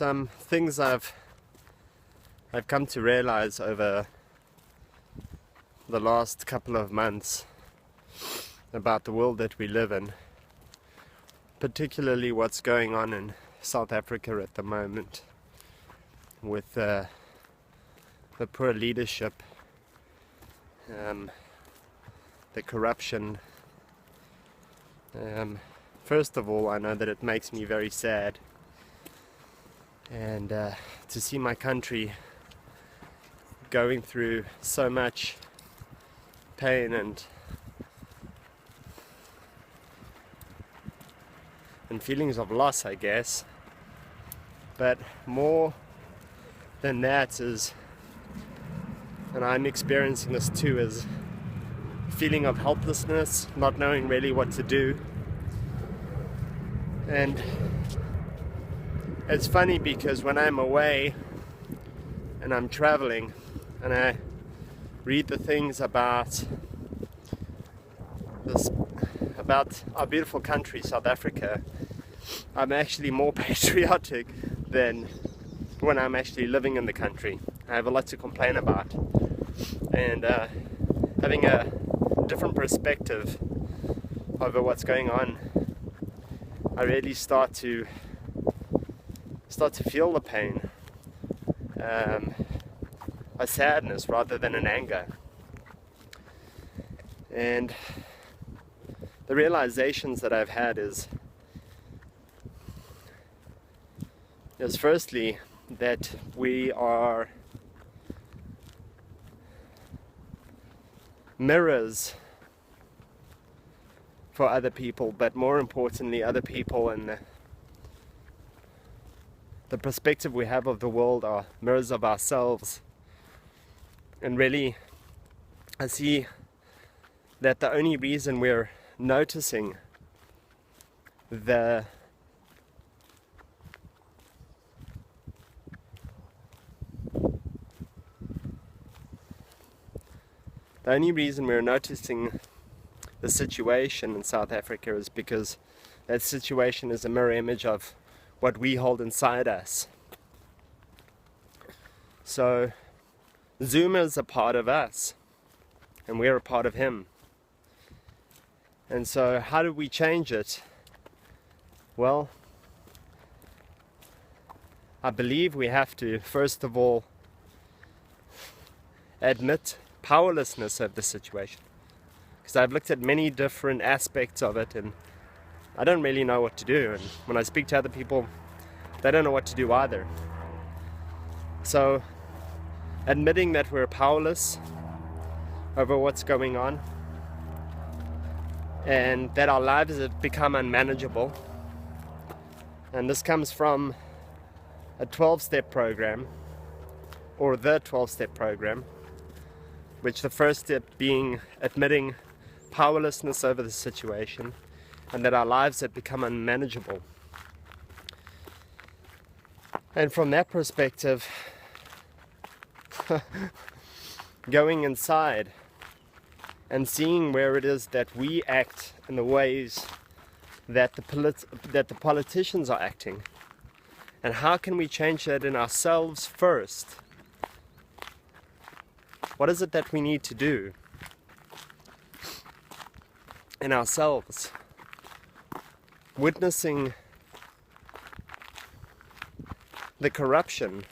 some things I've come to realize over the last couple of months about the world that we live in, particularly what's going on in South Africa at the moment with the poor leadership, the corruption. First of all, I know that it makes me very sad, and to see my country going through so much pain and feelings of loss, I guess. But more than that is, and I'm experiencing this too, is a feeling of helplessness, not knowing really what to do. And it's funny because when I'm away and I'm traveling and I read the things about our beautiful country, South Africa, I'm actually more patriotic than when I'm actually living in the country. I have a lot to complain about, and having a different perspective over what's going on, I really start to feel the pain, a sadness rather than an anger. And the realizations that I've had is firstly that we are mirrors for other people, but more importantly, other people and the perspective we have of the world are mirrors of ourselves. And really, I see that the only reason we're noticing the situation in South Africa is because that situation is a mirror image of what we hold inside us. So Zuma is a part of us, and we're a part of him. And so how do we change it? Well, I believe we have to, first of all, admit powerlessness of the situation. Because I've looked at many different aspects of it and I don't really know what to do. And when I speak to other people, they don't know what to do either. So, admitting that we're powerless over what's going on and that our lives have become unmanageable. And this comes from a 12-step program, or the 12-step program, which the first step being admitting powerlessness over the situation and that our lives have become unmanageable. And from that perspective, going inside and seeing where it is that we act in the ways that the politicians are acting, and how can we change that in ourselves first? What is it that we need to do in ourselves? Witnessing the corruption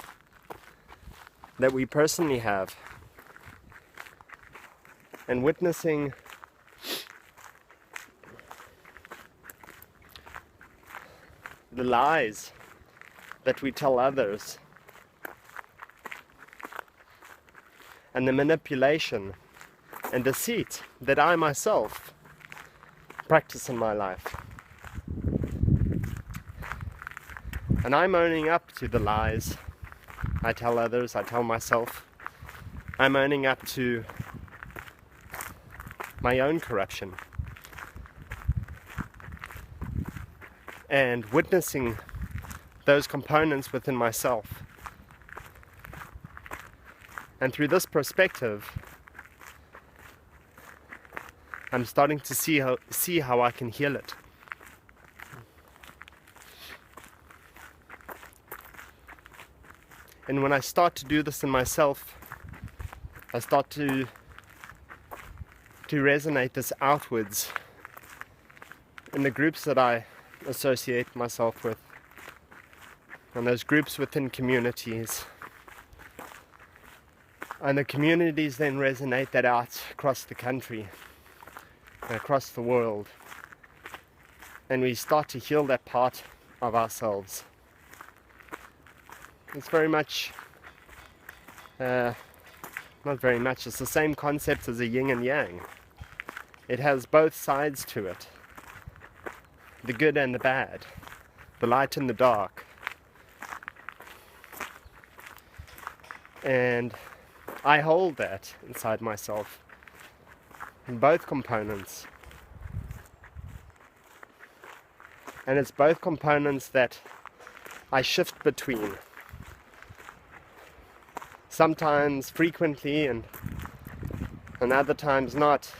that we personally have, and witnessing the lies that we tell others, and the manipulation and deceit that I myself practice in my life. And I'm owning up to the lies I tell others, I tell myself. I'm owning up to my own corruption and witnessing those components within myself. And through this perspective, I'm starting to see how I can heal it. And when I start to do this in myself, I start to resonate this outwards in the groups that I associate myself with, and those groups within communities. And the communities then resonate that out across the country and across the world. And we start to heal that part of ourselves. It's very much, not very much, it's the same concept as a yin and yang. It has both sides to it. The good and the bad. The light and the dark. And I hold that inside myself. In both components. And it's both components that I shift between. Sometimes frequently and other times not.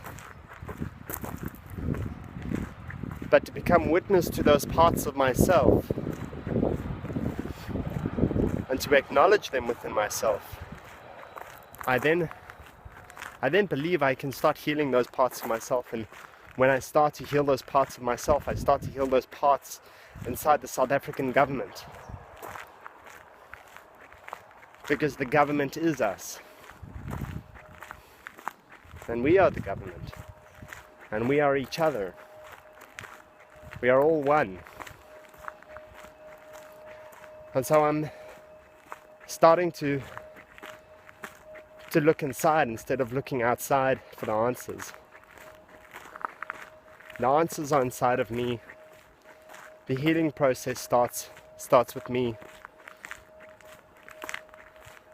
But to become witness to those parts of myself and to acknowledge them within myself, I then believe I can start healing those parts of myself. And when I start to heal those parts of myself, I start to heal those parts inside the South African government. Because the government is us. And we are the government. And we are each other. We are all one. And so I'm starting to look inside instead of looking outside for the answers. The answers are inside of me. The healing process starts with me.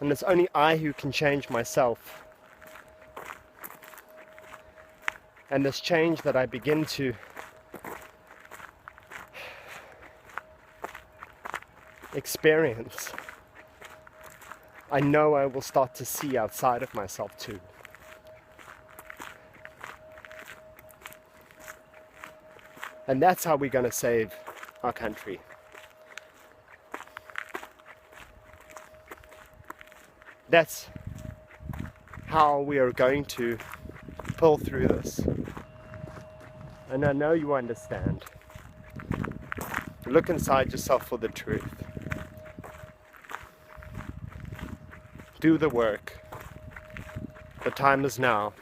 And it's only I who can change myself. And this change that I begin to experience, I know I will start to see outside of myself too. And that's how we're going to save our country. That's how we are going to pull through this. And I know you understand. Look inside yourself for the truth. Do the work. The time is now.